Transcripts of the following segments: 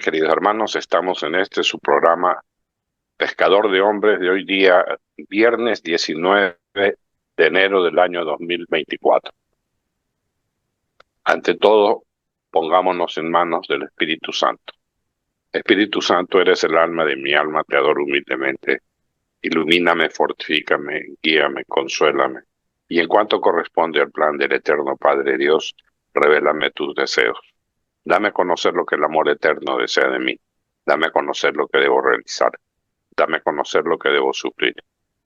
queridos hermanos. Estamos en su programa Pescador de Hombres de hoy día, viernes 19 de enero del año 2024. Ante todo, pongámonos en manos del Espíritu Santo. Espíritu Santo, eres el alma de mi alma, te adoro humildemente. Ilumíname, fortifícame, guíame, consuélame. Y en cuanto corresponde al plan del eterno Padre Dios, revélame tus deseos. Dame a conocer lo que el amor eterno desea de mí. Dame a conocer lo que debo realizar. Dame a conocer lo que debo sufrir.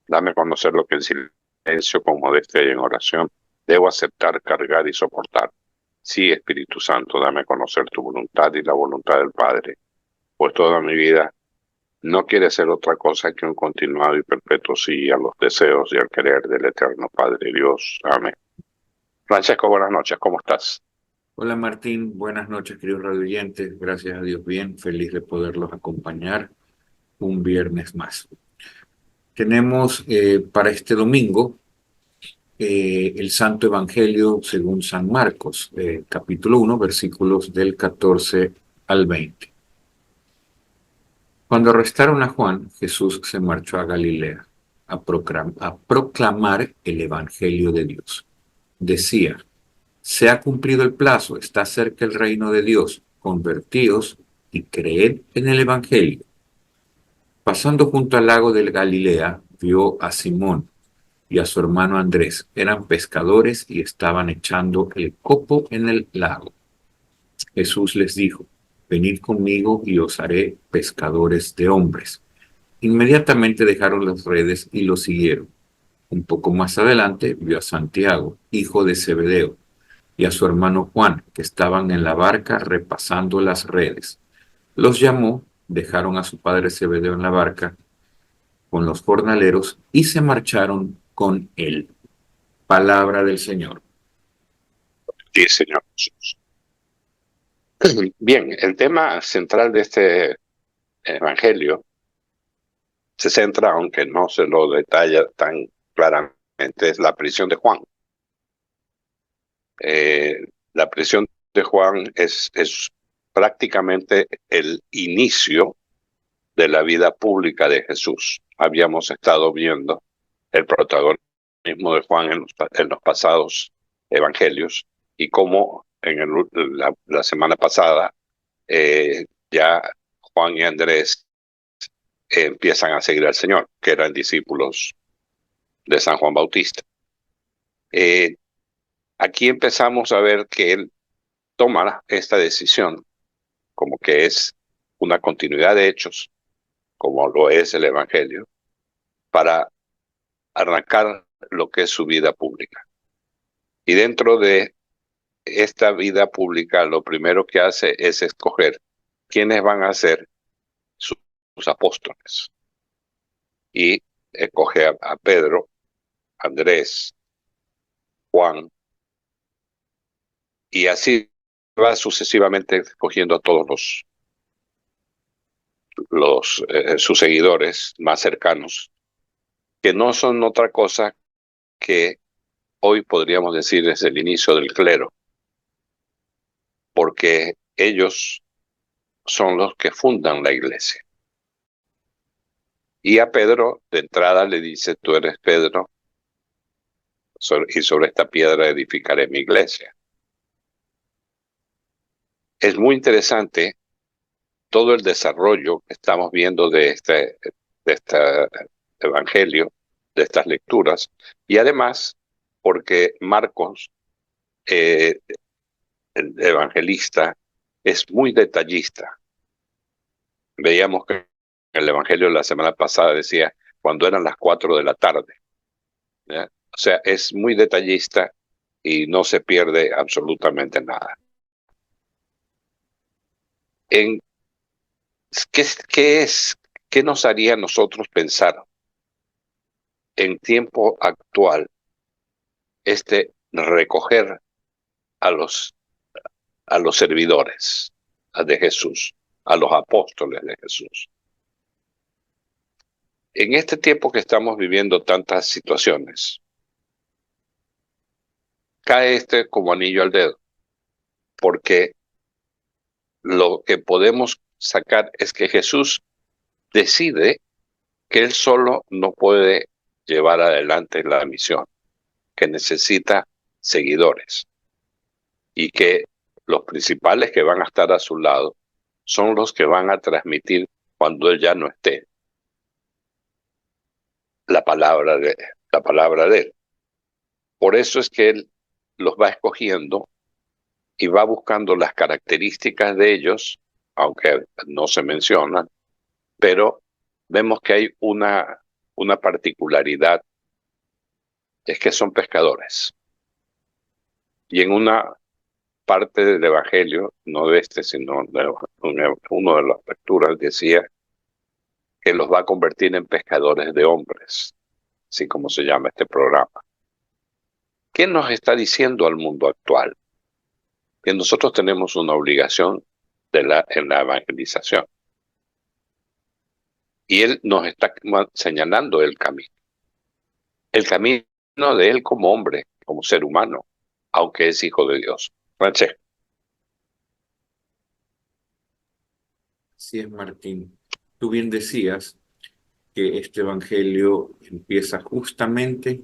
Dame a conocer lo que en silencio, con modestia y en oración, debo aceptar, cargar y soportar. Sí, Espíritu Santo, dame a conocer tu voluntad y la voluntad del Padre, pues toda mi vida no quiere ser otra cosa que un continuado y perpetuo sí a los deseos y al querer del eterno Padre Dios. Amén. Francesco, buenas noches, ¿cómo estás? Hola Martín, buenas noches queridos radioyentes, gracias a Dios bien, feliz de poderlos acompañar un viernes más. Tenemos para este domingo el Santo Evangelio según San Marcos, capítulo 1, versículos del 14 al 20. Cuando arrestaron a Juan, Jesús se marchó a Galilea a proclamar el Evangelio de Dios. Decía: se ha cumplido el plazo, está cerca el reino de Dios, convertíos y creed en el Evangelio. Pasando junto al lago de Galilea, vio a Simón y a su hermano Andrés. Eran pescadores y estaban echando el copo en el lago. Jesús les dijo: venid conmigo y os haré pescadores de hombres. Inmediatamente dejaron las redes y lo siguieron. Un poco más adelante vio a Santiago, hijo de Zebedeo, y a su hermano Juan, que estaban en la barca repasando las redes. Los llamó, dejaron a su padre Zebedeo en la barca con los jornaleros y se marcharon con él. Palabra del Señor. Sí, Señor Jesús. Bien, el tema central de este evangelio se centra, aunque no se lo detalla tan claramente, es la prisión de Juan. La prisión de Juan es prácticamente el inicio de la vida pública de Jesús. Habíamos estado viendo el protagonismo de Juan en los pasados evangelios y cómo la semana pasada ya Juan y Andrés empiezan a seguir al Señor, que eran discípulos de San Juan Bautista. Aquí empezamos a ver que él toma esta decisión como que es una continuidad de hechos, como lo es el Evangelio, para arrancar lo que es su vida pública. Y dentro de esta vida pública, lo primero que hace es escoger quiénes van a ser sus apóstoles. Y escoge a Pedro, Andrés, Juan, y así va sucesivamente escogiendo a todos sus seguidores más cercanos, que no son otra cosa que hoy podríamos decir es el inicio del clero, porque ellos son los que fundan la iglesia. Y a Pedro, de entrada, le dice: tú eres Pedro, y sobre esta piedra edificaré mi iglesia. Es muy interesante todo el desarrollo que estamos viendo de este evangelio, de estas lecturas, y además porque Marcos, el evangelista, es muy detallista. Veíamos que el evangelio la semana pasada decía cuando eran las 4 de la tarde. ¿Ya? O sea, es muy detallista y no se pierde absolutamente nada. En ¿Qué, qué nos haría a nosotros pensar en tiempo actual recoger a los servidores de Jesús, a los apóstoles de Jesús? En este tiempo que estamos viviendo tantas situaciones, cae como anillo al dedo, porque lo que podemos sacar es que Jesús decide que él solo no puede llevar adelante la misión, que necesita seguidores y que los principales que van a estar a su lado son los que van a transmitir cuando él ya no esté la palabra de él. Por eso es que él los va escogiendo y va buscando las características de ellos, aunque no se mencionan, pero vemos que hay una particularidad, es que son pescadores. Y en una parte del Evangelio, no de este, sino de uno de las lecturas, decía que los va a convertir en pescadores de hombres, así como se llama este programa. ¿Qué nos está diciendo al mundo actual? Que nosotros tenemos una obligación en la evangelización. Y él nos está señalando el camino de él como hombre, como ser humano, aunque es hijo de Dios. Francesco. Así es, Martín. Tú bien decías que este evangelio empieza justamente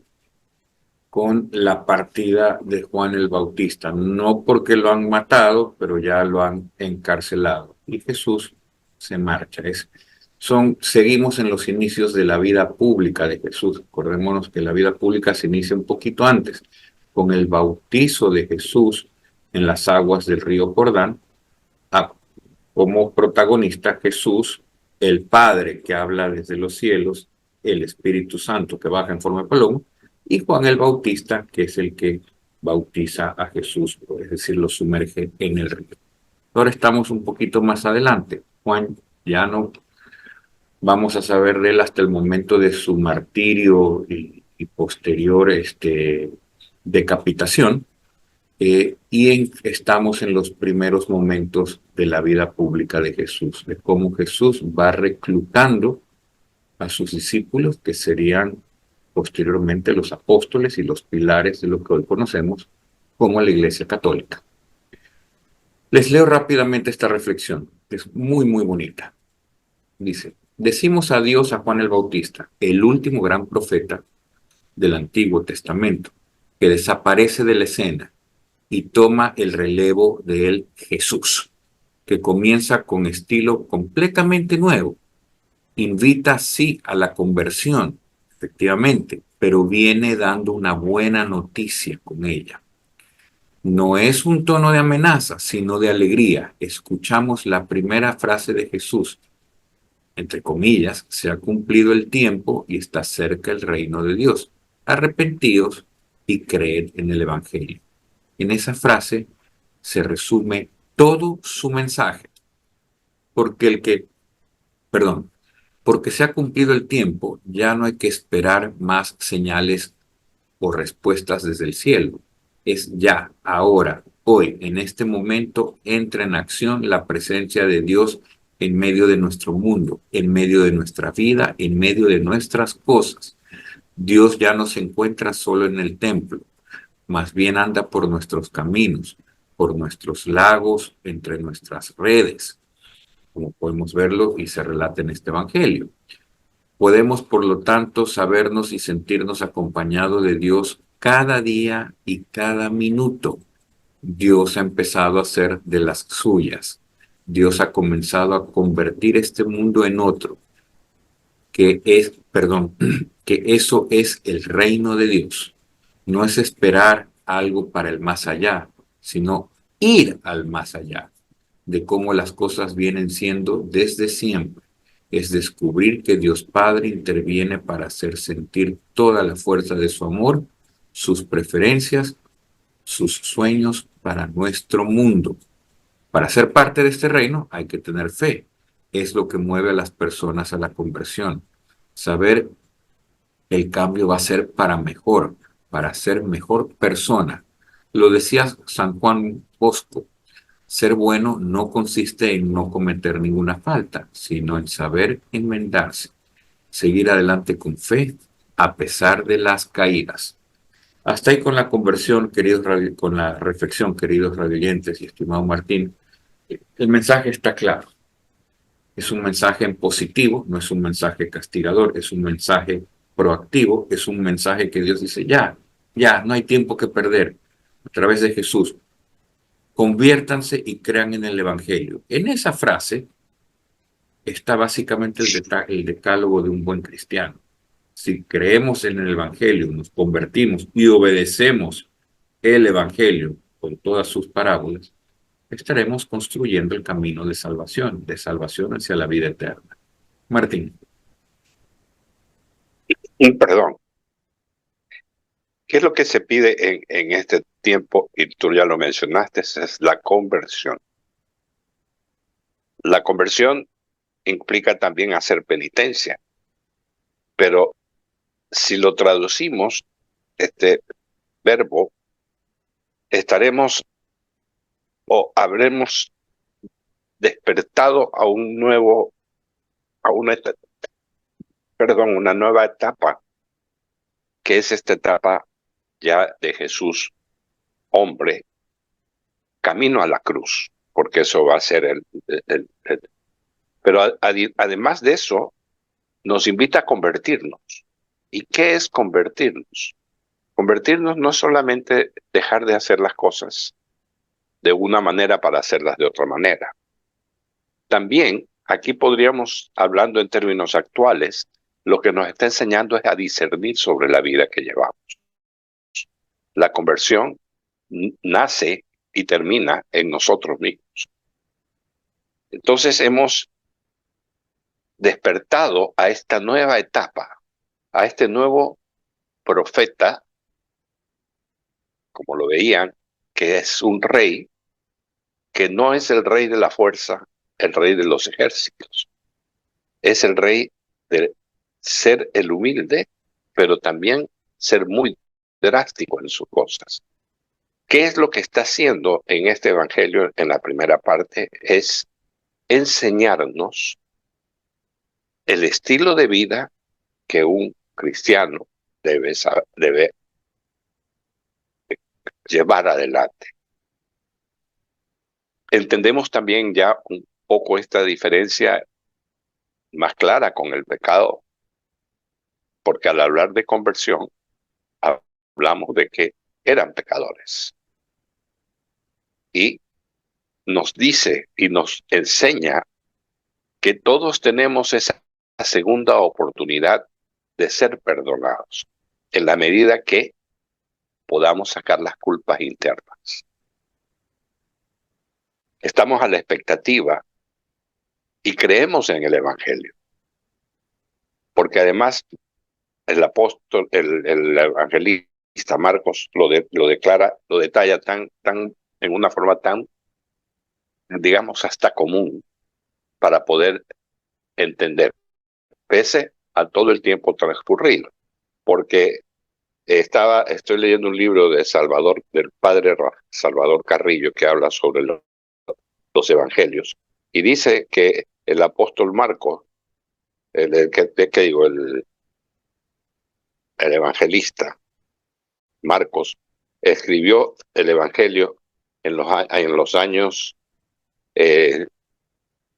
con la partida de Juan el Bautista, no porque lo han matado, pero ya lo han encarcelado. Y Jesús se marcha. Seguimos en los inicios de la vida pública de Jesús. Acordémonos que la vida pública se inicia un poquito antes, con el bautizo de Jesús en las aguas del río Jordán. Como protagonista Jesús, el Padre que habla desde los cielos, el Espíritu Santo que baja en forma de paloma, y Juan el Bautista, que es el que bautiza a Jesús, es decir, lo sumerge en el río. Ahora estamos un poquito más adelante. Juan ya no vamos a saber de él hasta el momento de su martirio y posterior decapitación. Estamos en los primeros momentos de la vida pública de Jesús, de cómo Jesús va reclutando a sus discípulos, que serían posteriormente los apóstoles y los pilares de lo que hoy conocemos como la Iglesia Católica. Les leo rápidamente esta reflexión, que es muy, muy bonita. Dice: decimos adiós a Juan el Bautista, el último gran profeta del Antiguo Testamento, que desaparece de la escena y toma el relevo de él Jesús, que comienza con estilo completamente nuevo. Invita sí a la conversión, efectivamente, pero viene dando una buena noticia con ella. No es un tono de amenaza, sino de alegría. Escuchamos la primera frase de Jesús, entre comillas: se ha cumplido el tiempo y está cerca el reino de Dios. Arrepentíos y creed en el Evangelio. En esa frase se resume todo su mensaje, porque porque se ha cumplido el tiempo, ya no hay que esperar más señales o respuestas desde el cielo. Es ya, ahora, hoy, en este momento, entra en acción la presencia de Dios en medio de nuestro mundo, en medio de nuestra vida, en medio de nuestras cosas. Dios ya no se encuentra solo en el templo, más bien anda por nuestros caminos, por nuestros lagos, entre nuestras redes, como podemos verlo y se relata en este evangelio. Podemos, por lo tanto, sabernos y sentirnos acompañados de Dios cada día y cada minuto. Dios ha empezado a hacer de las suyas. Dios ha comenzado a convertir este mundo en otro, que eso es el reino de Dios. No es esperar algo para el más allá, sino ir al más allá, de cómo las cosas vienen siendo desde siempre. Es descubrir que Dios Padre interviene para hacer sentir toda la fuerza de su amor, sus preferencias, sus sueños para nuestro mundo. Para ser parte de este reino hay que tener fe. Es lo que mueve a las personas a la conversión. Saber el cambio va a ser para mejor, para ser mejor persona. Lo decía San Juan Bosco: ser bueno no consiste en no cometer ninguna falta, sino en saber enmendarse, seguir adelante con fe a pesar de las caídas. Hasta ahí con la conversión, con la reflexión, queridos radioyentes y estimado Martín. El mensaje está claro. Es un mensaje en positivo, no es un mensaje castigador, es un mensaje proactivo, es un mensaje que Dios dice, ya, no hay tiempo que perder. A través de Jesús, conviértanse y crean en el Evangelio. En esa frase está básicamente el decálogo de un buen cristiano. Si creemos en el Evangelio, nos convertimos y obedecemos el Evangelio con todas sus parábolas, estaremos construyendo el camino de salvación hacia la vida eterna. Martín. Perdón, ¿qué es lo que se pide en este tiempo? Y tú ya lo mencionaste, es la conversión. La conversión implica también hacer penitencia, pero si lo traducimos, este verbo, estaremos o habremos despertado a un nuevo, a una nueva etapa, que es esta etapa ya de Jesús, hombre, camino a la cruz, porque eso va a ser pero además de eso, nos invita a convertirnos. ¿Y qué es convertirnos? Convertirnos no es solamente dejar de hacer las cosas de una manera para hacerlas de otra manera. También, aquí podríamos, hablando en términos actuales, lo que nos está enseñando es a discernir sobre la vida que llevamos. La conversión nace y termina en nosotros mismos. Entonces hemos despertado a esta nueva etapa, a este nuevo profeta, como lo veían, que es un rey, que no es el rey de la fuerza, el rey de los ejércitos. Es el rey de ser el humilde, pero también ser muy drástico en sus cosas. ¿Qué es lo que está haciendo en este evangelio en la primera parte? Es enseñarnos el estilo de vida que un cristiano debe llevar adelante. Entendemos también ya un poco esta diferencia más clara con el pecado, porque al hablar de conversión, hablamos de que eran pecadores. Y nos dice y nos enseña que todos tenemos esa segunda oportunidad de ser perdonados, en la medida que podamos sacar las culpas internas. Estamos a la expectativa y creemos en el Evangelio, porque además el apóstol, el evangelista Marcos lo declara, lo detalla en una forma tan, digamos, hasta común para poder entender, pese a todo el tiempo transcurrido, porque estoy leyendo un libro del padre Salvador Carrillo, que habla sobre los evangelios, y dice que el apóstol Marcos, el evangelista Marcos, escribió el evangelio en los años,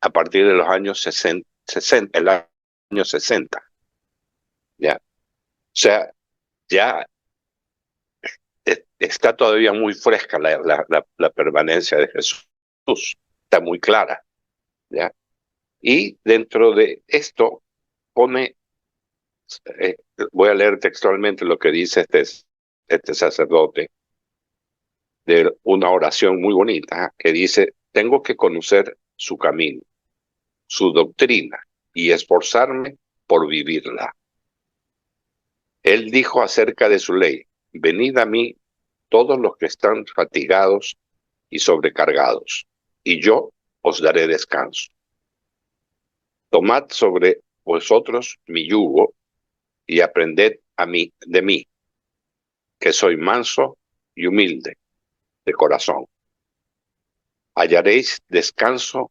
a partir de los años 60, el año 60, ¿ya? O sea, ya está todavía muy fresca la permanencia de Jesús, está muy clara, ¿ya? Y dentro de esto pone, voy a leer textualmente lo que dice este sacerdote, de una oración muy bonita, que dice: tengo que conocer su camino, su doctrina, y esforzarme por vivirla. Él dijo acerca de su ley: venid a mí todos los que están fatigados y sobrecargados, y yo os daré descanso. Tomad sobre vosotros mi yugo y aprended de mí, que soy manso y humilde de corazón. Hallaréis descanso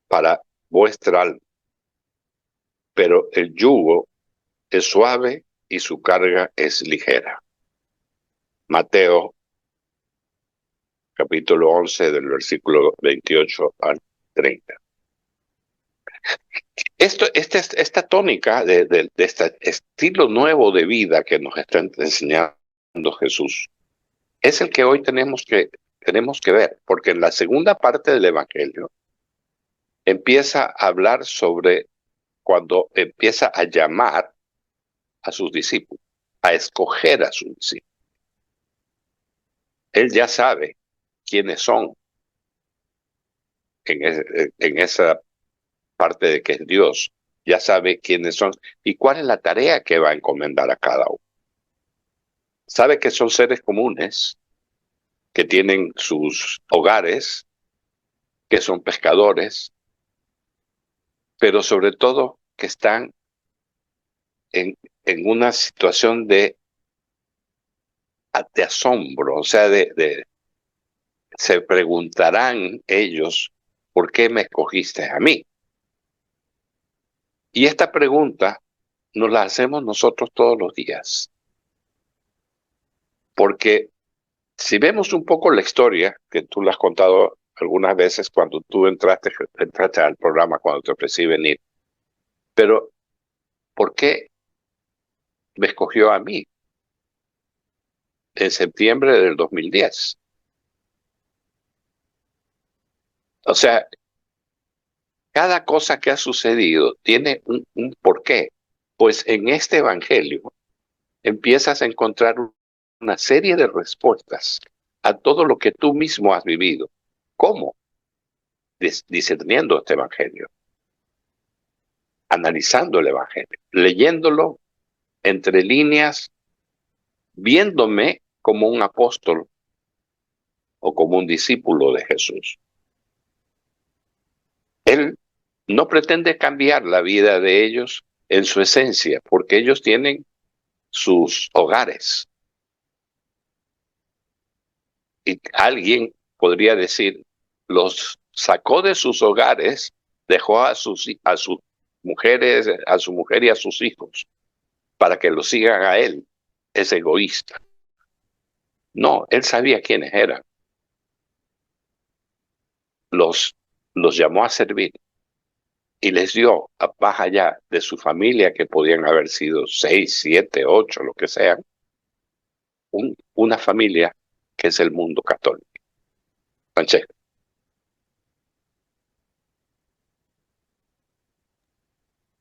para vuestra alma, pero el yugo es suave y su carga es ligera. Mateo capítulo 11 del versículo 28 al 30. Esta tónica de este estilo nuevo de vida que nos está enseñando Jesús es el que hoy tenemos que ver, porque en la segunda parte del Evangelio empieza a hablar sobre cuando empieza a llamar a sus discípulos, a escoger a sus discípulos. Él ya sabe quiénes son en esa parte de que es Dios, ya sabe quiénes son y cuál es la tarea que va a encomendar a cada uno. Sabe que son seres comunes, que tienen sus hogares, que son pescadores, pero sobre todo que están en una situación de asombro, o sea, se preguntarán ellos, ¿por qué me escogiste a mí? Y esta pregunta nos la hacemos nosotros todos los días, porque si vemos un poco la historia, que tú la has contado algunas veces cuando tú entraste al programa, cuando te ofrecí venir, pero ¿por qué me escogió a mí en septiembre del 2010? O sea, cada cosa que ha sucedido tiene un porqué. Pues en este evangelio empiezas a encontrar una serie de respuestas a todo lo que tú mismo has vivido. ¿Cómo? Discerniendo este evangelio, analizando el evangelio, leyéndolo entre líneas, viéndome como un apóstol o como un discípulo de Jesús. Él no pretende cambiar la vida de ellos en su esencia, porque ellos tienen sus hogares. Y alguien podría decir, los sacó de sus hogares, dejó a sus mujeres, a su mujer y a sus hijos, para que lo sigan a él. Es egoísta. No, él sabía quiénes eran. Los, los llamó a servir y les dio, más allá de su familia, que podían haber sido 6, 7, 8, lo que sean, una familia que es el mundo católico. Francesco.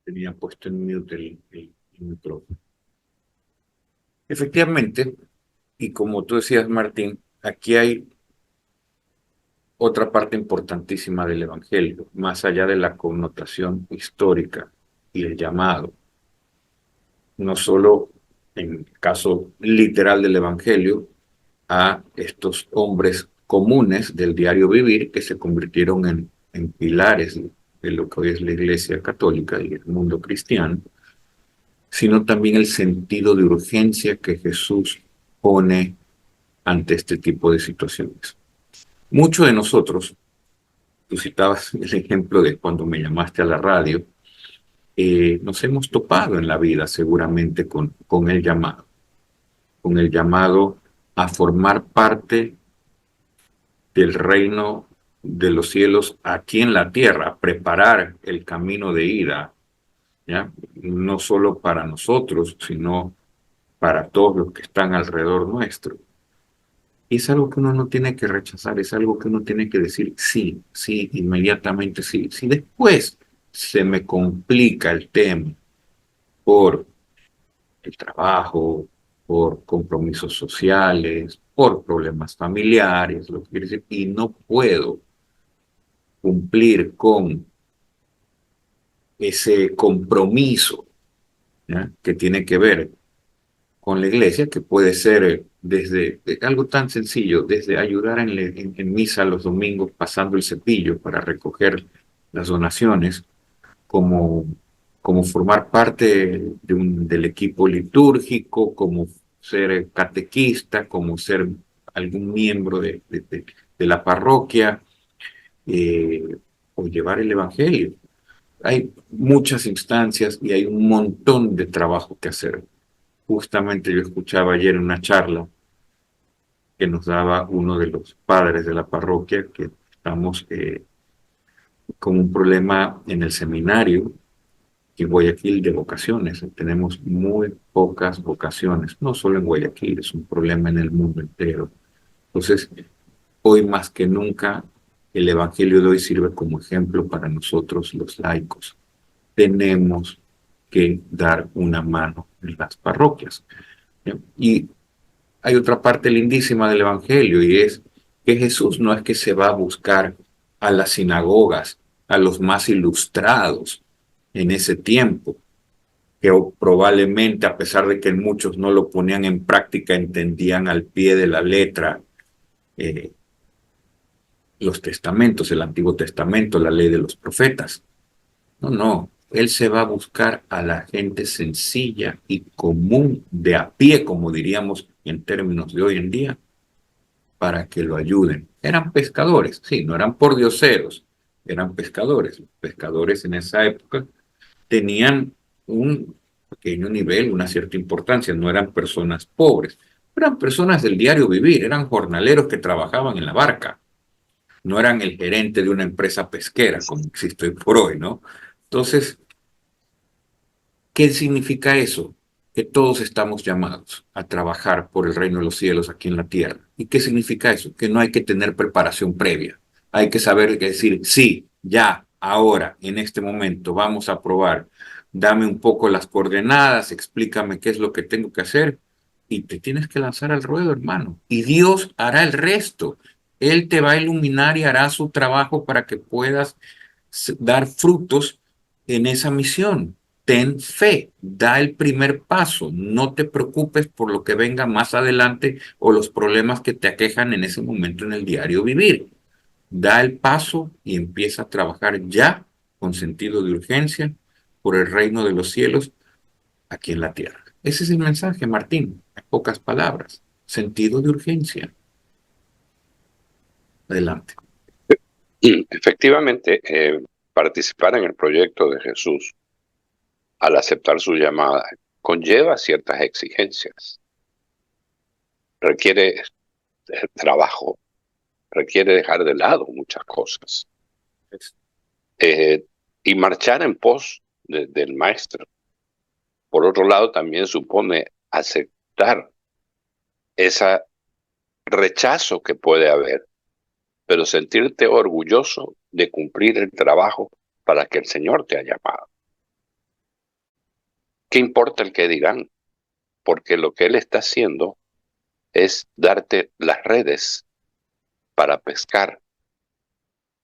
Tenía puesto en mute el micrófono. Efectivamente, y como tú decías, Martín, aquí hay otra parte importantísima del Evangelio, más allá de la connotación histórica y el llamado, no solo en el caso literal del Evangelio, a estos hombres comunes del diario vivir que se convirtieron en pilares de lo que hoy es la Iglesia Católica y el mundo cristiano, sino también el sentido de urgencia que Jesús pone ante este tipo de situaciones. Muchos de nosotros, tú citabas el ejemplo de cuando me llamaste a la radio, nos hemos topado en la vida seguramente con el llamado a formar parte del reino de los cielos aquí en la tierra, a preparar el camino de ida, ¿ya? No solo para nosotros, sino para todos los que están alrededor nuestro. Y es algo que uno no tiene que rechazar, es algo que uno tiene que decir sí, sí, inmediatamente sí. Si después se me complica el tema por el trabajo, por compromisos sociales, por problemas familiares, lo que quiere decir, y no puedo cumplir con ese compromiso, ¿ya?, que tiene que ver con la iglesia, que puede ser desde algo tan sencillo, desde ayudar en misa los domingos pasando el cepillo para recoger las donaciones, como, como formar parte del equipo litúrgico, como ser catequista, como ser algún miembro de la parroquia, o llevar el evangelio. Hay muchas instancias y hay un montón de trabajo que hacer. Justamente yo escuchaba ayer en una charla que nos daba uno de los padres de la parroquia, que estamos con un problema en el seminario en Guayaquil de vocaciones. Tenemos muy pocas vocaciones, no solo en Guayaquil, es un problema en el mundo entero. Entonces, hoy más que nunca, el Evangelio de hoy sirve como ejemplo para nosotros los laicos. Tenemos que dar una mano en las parroquias. Y hay otra parte lindísima del Evangelio y es que Jesús no es que se va a buscar a las sinagogas, a los más ilustrados en ese tiempo, que probablemente, a pesar de que muchos no lo ponían en práctica, entendían al pie de la letra eh, los testamentos, el Antiguo Testamento, la ley de los profetas. No, no, él se va a buscar a la gente sencilla y común, de a pie, como diríamos en términos de hoy en día, para que lo ayuden. Eran pescadores, sí, no eran pordioseros, eran pescadores. Los pescadores en esa época tenían un pequeño nivel, una cierta importancia, no eran personas pobres, eran personas del diario vivir, eran jornaleros que trabajaban en la barca, no eran el gerente de una empresa pesquera, como existe hoy por hoy, ¿no? Entonces, ¿qué significa eso? Que todos estamos llamados a trabajar por el reino de los cielos aquí en la tierra. ¿Y qué significa eso? Que no hay que tener preparación previa. Hay que saber decir, sí, ya, ahora, en este momento, vamos a probar. Dame un poco las coordenadas, explícame qué es lo que tengo que hacer y te tienes que lanzar al ruedo, hermano. Y Dios hará el resto. Él te va a iluminar y hará su trabajo para que puedas dar frutos en esa misión. Ten fe, da el primer paso, no te preocupes por lo que venga más adelante o los problemas que te aquejan en ese momento en el diario vivir. Da el paso y empieza a trabajar ya con sentido de urgencia por el reino de los cielos aquí en la tierra. Ese es el mensaje, Martín, en pocas palabras. Sentido de urgencia. Adelante. Efectivamente, participar en el proyecto de Jesús al aceptar su llamada conlleva ciertas exigencias, requiere trabajo, requiere dejar de lado muchas cosas eh, y marchar en pos del maestro. Por otro lado, también supone aceptar ese rechazo que puede haber, pero sentirte orgulloso de cumplir el trabajo para que el Señor te ha llamado. ¿Qué importa el que dirán? Porque lo que Él está haciendo es darte las redes para pescar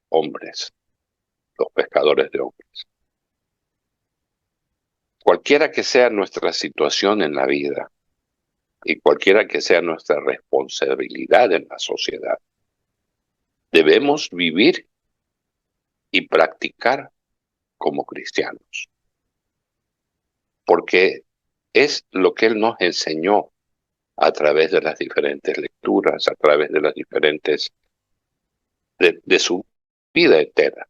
hombres, los pescadores de hombres. Cualquiera que sea nuestra situación en la vida y cualquiera que sea nuestra responsabilidad en la sociedad, debemos vivir y practicar como cristianos, porque es lo que Él nos enseñó a través de las diferentes lecturas, a través de las diferentes, de su vida entera.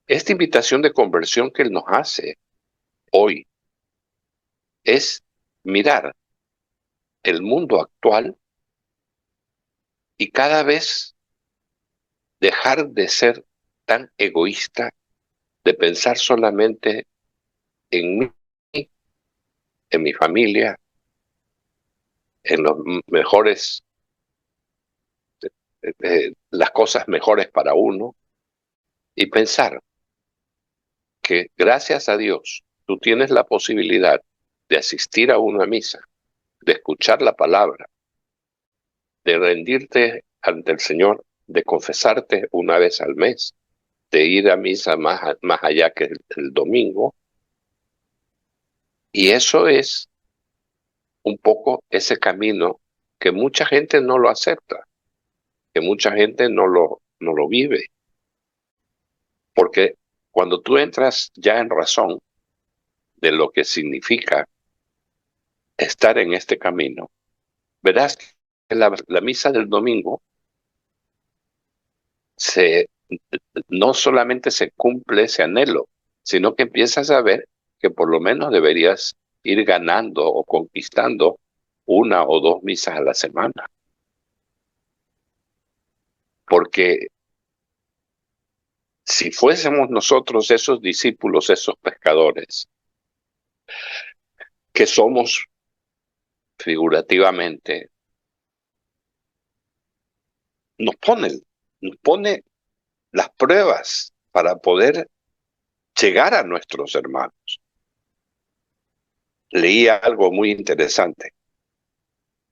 Esta invitación de conversión que Él nos hace hoy es mirar el mundo actual y cada vez dejar de ser tan egoísta, de pensar solamente en mí, en mi familia, en los mejores, las cosas mejores para uno, y pensar que gracias a Dios tú tienes la posibilidad de asistir a una misa, de escuchar la palabra, de rendirte ante el Señor, de confesarte una vez al mes, de ir a misa más allá que el domingo. Y eso es un poco ese camino que mucha gente no lo acepta, que mucha gente no lo vive. Porque cuando tú entras ya en razón de lo que significa estar en este camino, verás que la misa del domingo se, no solamente se cumple ese anhelo, sino que empiezas a ver que por lo menos deberías ir ganando o conquistando una o dos misas a la semana. Porque Si fuésemos nosotros esos discípulos, esos pescadores, que somos figurativamente, nos pone las pruebas para poder llegar a nuestros hermanos. Leí algo muy interesante.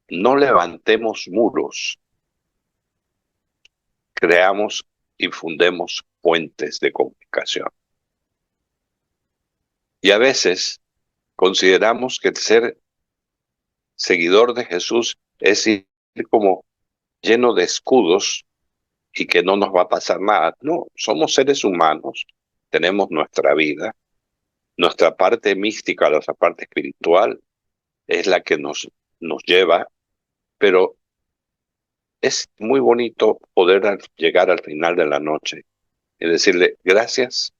No levantemos muros, creamos y fundemos puentes de comunicación. Y a veces consideramos que el ser seguidor de Jesús es ir como lleno de escudos y que no nos va a pasar nada. No, somos seres humanos, tenemos nuestra vida, nuestra parte mística, nuestra parte espiritual es la que nos lleva, pero es muy bonito poder llegar al final de la noche y decirle gracias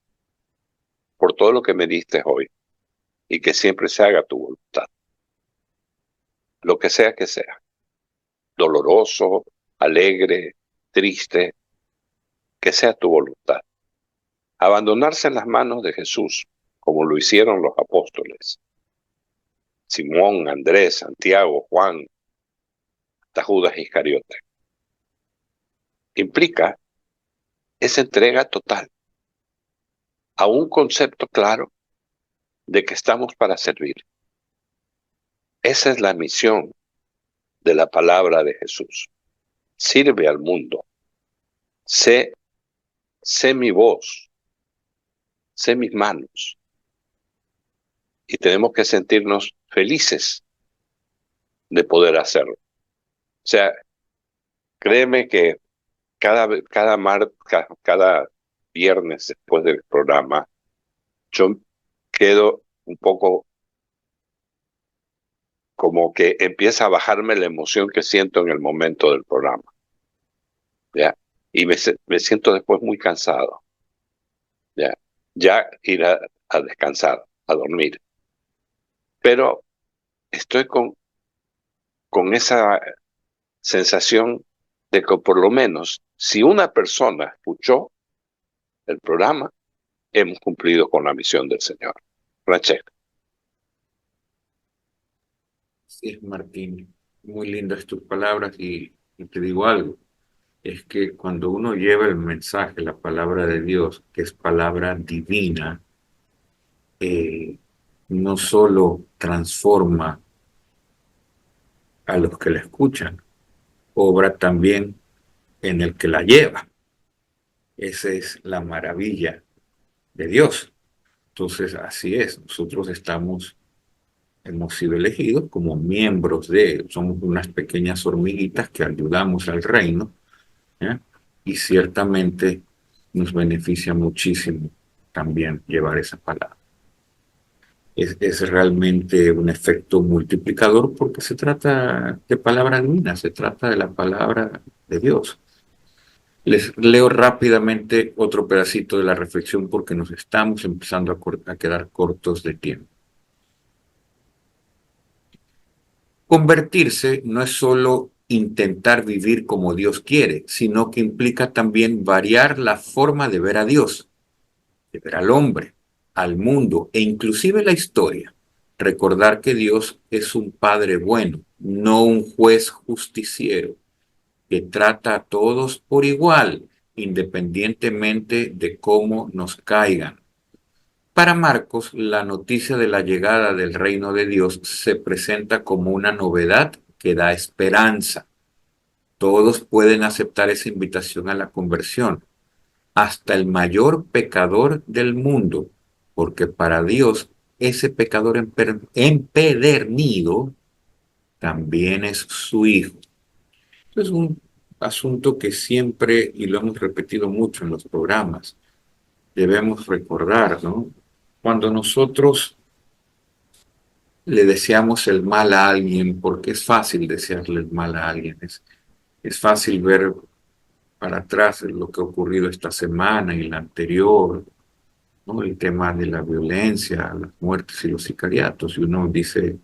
por todo lo que me diste hoy y que siempre se haga tu voluntad, lo que sea, doloroso, alegre, triste, que sea tu voluntad. Abandonarse en las manos de Jesús, como lo hicieron los apóstoles, Simón, Andrés, Santiago, Juan, hasta Judas Iscariote, implica esa entrega total a un concepto claro de que estamos para servir. Esa es la misión de la palabra de Jesús. Sirve al mundo. Sé mi voz, sé mis manos. Y tenemos que sentirnos felices de poder hacerlo. O sea, créeme que cada viernes después del programa, yo quedo un poco como que empieza a bajarme la emoción que siento en el momento del programa, ¿ya? Y me siento después muy cansado, ¿ya? Ya ir a descansar, a dormir. Pero estoy con esa sensación de que por lo menos si una persona escuchó el programa, hemos cumplido con la misión del Señor. Francesca. Sí, es Martín, muy lindas tus palabras y te digo algo, es que cuando uno lleva el mensaje, la palabra de Dios, que es palabra divina, eh, no solo transforma a los que la escuchan, obra también en el que la lleva. Esa es la maravilla de Dios. Entonces, así es, nosotros hemos sido elegidos como miembros somos unas pequeñas hormiguitas que ayudamos al reino, ¿ya? Y ciertamente nos beneficia muchísimo también llevar esa palabra. Es realmente un efecto multiplicador porque se trata de palabra divina, se trata de la palabra de Dios. Les leo rápidamente otro pedacito de la reflexión porque nos estamos empezando a quedar cortos de tiempo. Convertirse no es solo intentar vivir como Dios quiere, sino que implica también variar la forma de ver a Dios, de ver al hombre, al mundo e inclusive la historia. Recordar que Dios es un Padre bueno, no un juez justiciero, que trata a todos por igual, independientemente de cómo nos caigan. Para Marcos, la noticia de la llegada del reino de Dios se presenta como una novedad que da esperanza. Todos pueden aceptar esa invitación a la conversión, hasta el mayor pecador del mundo, porque para Dios ese pecador empedernido también es su hijo. Es un asunto que siempre, y lo hemos repetido mucho en los programas, debemos recordar, ¿no? Cuando nosotros le deseamos el mal a alguien, porque es fácil desearle el mal a alguien, es fácil ver para atrás lo que ha ocurrido esta semana y la anterior, ¿no? El tema de la violencia, las muertes y los sicariatos, y uno dice,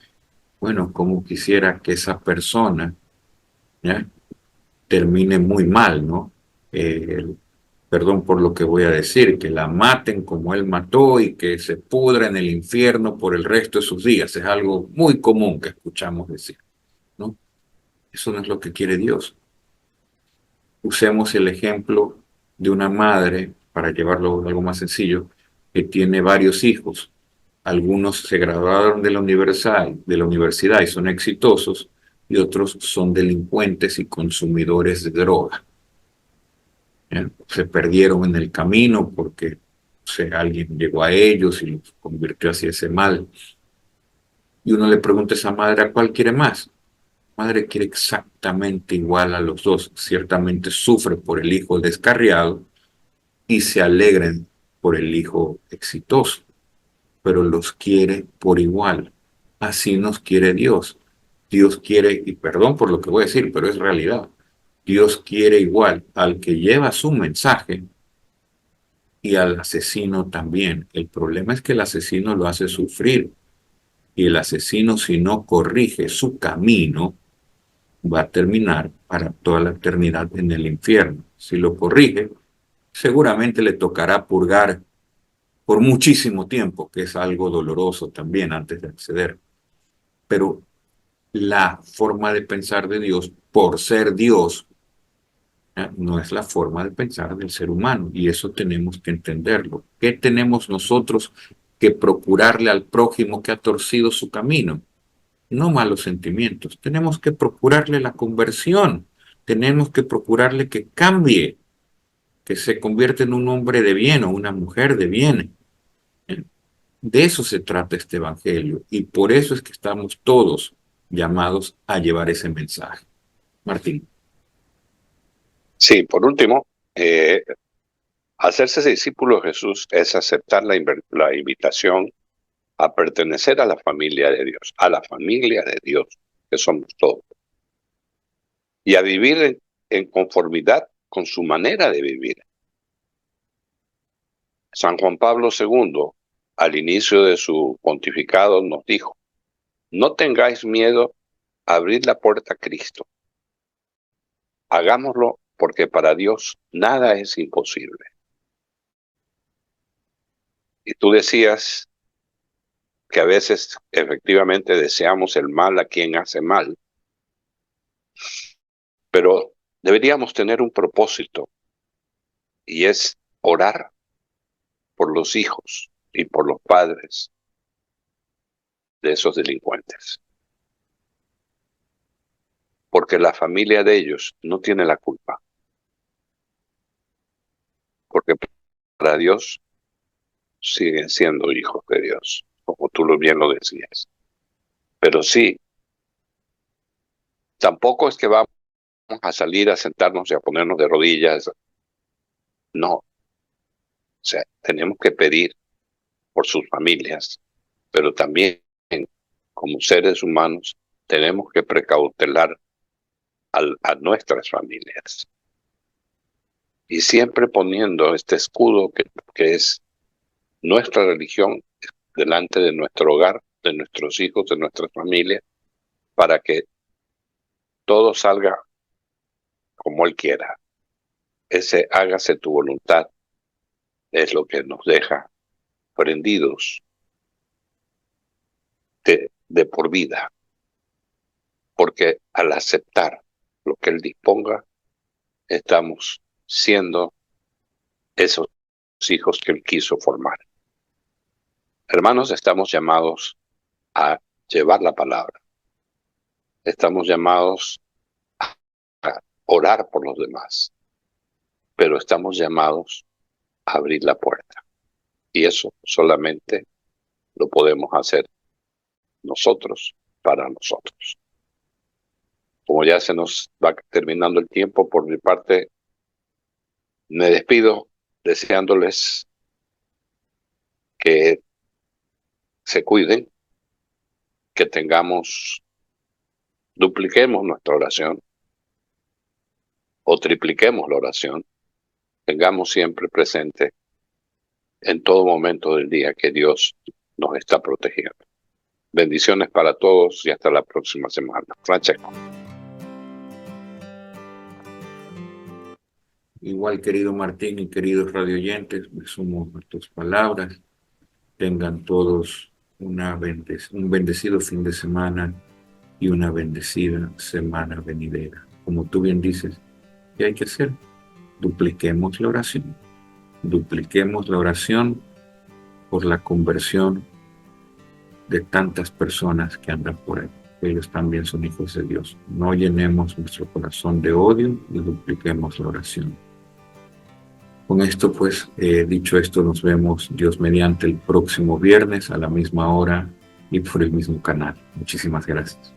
bueno, cómo quisiera que esa persona, ¿ya?, termine muy mal, ¿no? perdón por lo que voy a decir, que la maten como él mató y que se pudra en el infierno por el resto de sus días. Es algo muy común que escuchamos decir, ¿no? Eso no es lo que quiere Dios. Usemos el ejemplo de una madre, para llevarlo a algo más sencillo, que tiene varios hijos. Algunos se graduaron de la universidad y son exitosos, y otros son delincuentes y consumidores de droga. ¿Eh? Se perdieron en el camino porque, o sea, alguien llegó a ellos y los convirtió hacia ese mal. Y uno le pregunta a esa madre, ¿a cuál quiere más? La madre quiere exactamente igual a los dos. Ciertamente sufre por el hijo descarriado y se alegra por el hijo exitoso, pero los quiere por igual. Así nos quiere Dios. Dios quiere, y perdón por lo que voy a decir, pero es realidad. Dios quiere igual al que lleva su mensaje y al asesino también. El problema es que el asesino lo hace sufrir y el asesino, si no corrige su camino, va a terminar para toda la eternidad en el infierno. Si lo corrige, seguramente le tocará purgar por muchísimo tiempo, que es algo doloroso también antes de acceder. Pero la forma de pensar de Dios, por ser Dios, no es la forma de pensar del ser humano, y eso tenemos que entenderlo. ¿Qué tenemos nosotros que procurarle al prójimo que ha torcido su camino? No malos sentimientos, tenemos que procurarle la conversión, tenemos que procurarle que cambie, que se convierta en un hombre de bien o una mujer de bien. De eso se trata este evangelio, y por eso es que estamos todos llamados a llevar ese mensaje. Martín. Sí, por último, hacerse discípulo de Jesús es aceptar la invitación a pertenecer a la familia de Dios, que somos todos, y a vivir en conformidad con su manera de vivir. San Juan Pablo II, al inicio de su pontificado, nos dijo: no tengáis miedo a abrir la puerta a Cristo. Hagámoslo porque para Dios nada es imposible. Y tú decías que a veces efectivamente deseamos el mal a quien hace mal, pero deberíamos tener un propósito, y es orar por los hijos y por los padres de esos delincuentes, porque la familia de ellos no tiene la culpa, porque para Dios siguen siendo hijos de Dios, como tú bien lo decías. Pero sí, tampoco es que vamos a salir a sentarnos y a ponernos de rodillas. No, o sea, tenemos que pedir por sus familias, pero también como seres humanos tenemos que precautelar a nuestras familias. Y siempre poniendo este escudo que es nuestra religión delante de nuestro hogar, de nuestros hijos, de nuestras familias, para que todo salga como Él quiera. Ese hágase tu voluntad es lo que nos deja prendidos de por vida, porque al aceptar lo que Él disponga, estamos siendo esos hijos que Él quiso formar. Hermanos, estamos llamados a llevar la palabra. Estamos llamados a orar por los demás, pero estamos llamados a abrir la puerta. Y eso solamente lo podemos hacer nosotros para nosotros. Como ya se nos va terminando el tiempo, por mi parte, me despido deseándoles que se cuiden, que dupliquemos nuestra oración o tripliquemos la oración, tengamos siempre presente en todo momento del día que Dios nos está protegiendo. Bendiciones para todos y hasta la próxima semana. Francesco. Igual, querido Martín y queridos radioyentes, me sumo a tus palabras. Tengan todos un bendecido fin de semana y una bendecida semana venidera. Como tú bien dices, ¿qué hay que hacer? Dupliquemos la oración. Dupliquemos la oración por la conversión de tantas personas que andan por ahí. Ellos también son hijos de Dios. No llenemos nuestro corazón de odio y dupliquemos la oración. Con esto, pues, dicho esto, nos vemos Dios mediante el próximo viernes a la misma hora y por el mismo canal. Muchísimas gracias.